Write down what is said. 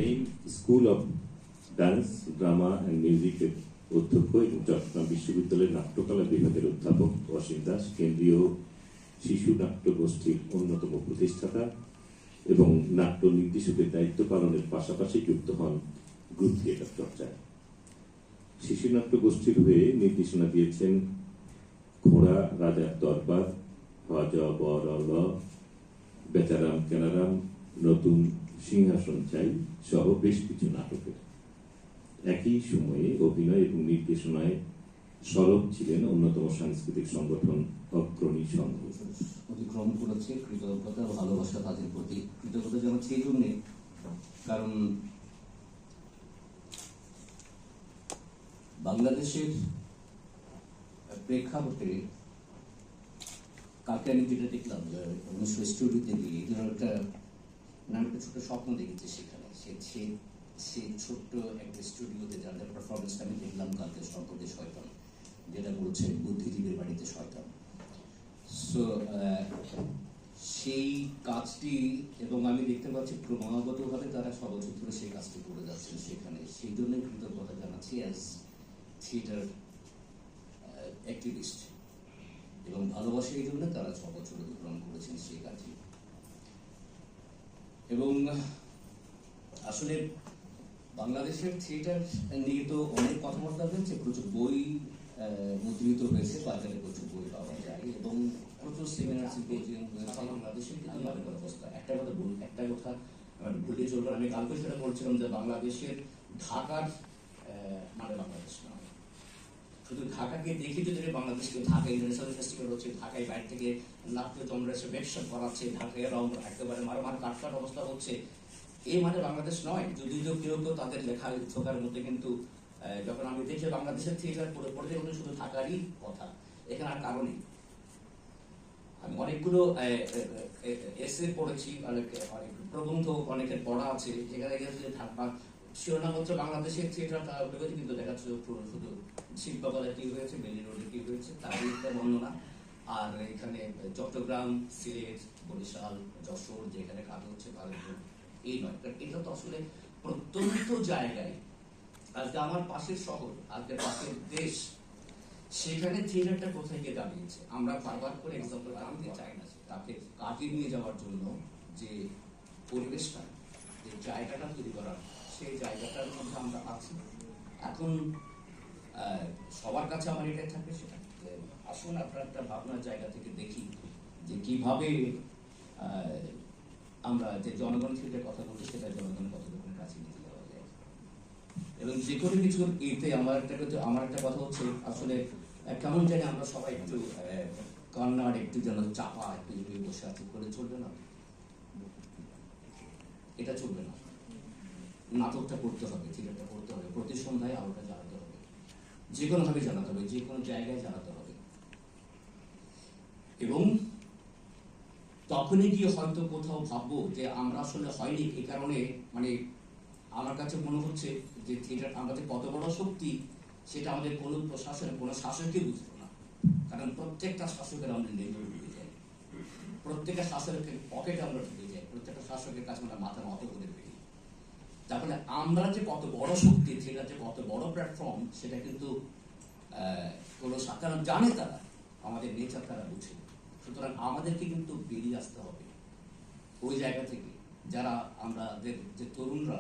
আমি school of dance, drama and মিউজিকের অধ্যক্ষ এবং চট্টগ্রাম বিশ্ববিদ্যালয়ের নাট্যকলা বিভাগের অধ্যাপক অসীম দাস, কেন্দ্রীয় শিশু নাট্য গোষ্ঠীর অন্যতম প্রতিষ্ঠাতা এবং নাট্য নির্দেশকের দায়িত্ব পালনের পাশাপাশি যুক্ত হন গ্রুপ থিয়েটার চর্চায়। শিশু নাট্য গোষ্ঠীর হয়ে নির্দেশনা দিয়েছেন ঘোড়া রাজার দরবার, হজ বরল, বেচারাম কেনারাম, নতুন সিংহাসন চাই সহ বেশ কিছু নাটকের। একই সময়ে অভিনয় এবং নির্দেশনায় সরব ছিলেন অন্যতম সাংস্কৃতিক সংগঠন অগ্রণী সংঘ। অতিক্রম করেছে কৃতজ্ঞতা ভালোবাসা তাদের প্রতি। কৃতজ্ঞতা জানাচ্ছি এই জন্যে কারণ বাংলাদেশের প্রেক্ষাপটে কালকে আমি যেটা দেখলাম 1900 স্টুডিওতে গিয়ে একটা আমি একটা ছোট স্বপ্ন দেখেছি সেখানে সে ছোট্ট একটা স্টুডিওতে যাদের পারফরমেন্সটা আমি দেখলাম কালকে শঙ্করের শয়তান, যেটা বলছে বুদ্ধিজীবীর বাড়িতে শয়তান। সো সেই কাজটি এবং আমি দেখতে পাচ্ছি ক্রমাগতভাবে তারা 6 বছর ধরে সেই কাজটি করে যাচ্ছেন সেখানে। সেই জন্যই কৃতজ্ঞতা জানাচ্ছি অ্যাজ থিয়েটার অ্যাক্টিভিস্ট, এবং ভালোবাসা এই জন্য তারা 6 বছর অতিক্রম করেছেন সেই কাজে। এবং আসলে বাংলাদেশের থিয়েটার নিয়ে তো অনেক কথাবার্তা হয়েছে, প্রচুর বই মুদ্রিত হয়েছে, বাজারে প্রচুর বই পাওয়া যায় এবং প্রচুর সেমিনার সিম্পোজিয়াম হয়েছে। বাংলাদেশের কিন্তু অবস্থা একটা কথা ভুলে চলবে। আমি কালকে সেটা বলছিলাম যে বাংলাদেশের ঢাকার মানে বাংলাদেশ নয়, শুধু ঢাকাকে দেখে যদি বাংলাদেশকে ঢাকা ইন্টারন্যাশনাল ফেস্টিভ্যাল হচ্ছে, ঢাকায় বাইরে থেকে নাট্যচন্দ্র এসে ব্যবসা করাচ্ছে, ঢাকায় রং একেবারে মার কাটকাট অবস্থা হচ্ছে, এই মানে বাংলাদেশ নয়। যদি কেউ তাদের লেখা লেখকের মধ্যে কিন্তু যখন আমি দেখি বাংলাদেশের থিয়েটার পড়তে গেলে শুধু ঢাকারই কথা, এখানে আর কারণই। আমি অনেকগুলো এসে পড়েছি, অনেক প্রবন্ধ অনেকের পড়া আছে, যেখানে গেছে ঢাকা শিরোনামত্র বাংলাদেশের থিয়েটার প্রগতি, কিন্তু দেখাচ্ছে শুধু শিল্পকলা কি হয়েছে, বেলি রোডে কি হয়েছে তারই একটা বর্ণনা। আর এখানে চট্টগ্রাম, সিলেট, বরিশাল, যশোর যেখানে কাজ হচ্ছে তাদের এই নয়। কারণ এটা তো আসলে প্রত্যন্ত জায়গায়, আজকে আমার পাশের শহর, আজকে পাশের দেশ, সেখানে থিয়েটারটা কোথায় গিয়ে দাঁড়িয়েছে। আমরা বারবার করে এক্সাম্পল আনতে চাই না, তাকে কাটিয়ে নিয়ে যাওয়ার জন্য যে পরিবেশটা, যে জায়গাটা তৈরি করার, সেই জায়গাটার মধ্যে আমরা আছি। এখন সবার কাছে আমার এটাই থাকবে, সেটা আসুন আপনার একটা ভাবনার জায়গা থেকে দেখি যে কিভাবে আমরা যে জনগণ থেকে কথা বলছি সেটা জনগণের কতটুকু কাছে নিয়ে যাওয়া যায়। এবং যে কোনো কিছুর এতে আমার একটা কথা হচ্ছে, আসলে কেমন জানি আমরা সবাই একটু কর্নার, একটু যেন চাপা, একটু যদি বসে আছি করে চলবে না, এটা চলবে না। নাটকটা করতে হবে, থিয়েটারটা করতে হবে, প্রতি সন্ধ্যায় আলোটা জ্বালাতে হবে, যে কোনোভাবে জানাতে হবে, যে কোনো জায়গায় জানাতে হবে। এবং তখনই গিয়ে হয়তো কোথাও ভাববো যে আমরা আসলে হয়নি এই কারণে, মানে আমার কাছে মনে হচ্ছে যে থিয়েটার আমাদের কত বড় শক্তি সেটা আমাদের কোনো প্রশাসন, কোনো শাসকই বুঝতো না। কারণ প্রত্যেকটা শাসকের আমরা লেগে ঢুকে যাই, প্রত্যেকটা শাসকের পকেটে আমরা ঢুকে যাই, প্রত্যেকটা শাসকের কাছে আমরা মাথা নত করে ফেলি। তারপরে আমরা যে কত বড় শক্তি, থিয়েটার যে কত বড় প্ল্যাটফর্ম, সেটা কিন্তু কোনো সাধারণ জানে, তারা আমাদের নেচার তারা বুঝে। সুতরাং আমাদেরকে কিন্তু বেরিয়ে আসতে হবে ওই জায়গা থেকে, যারা আমাদের যে তরুণরা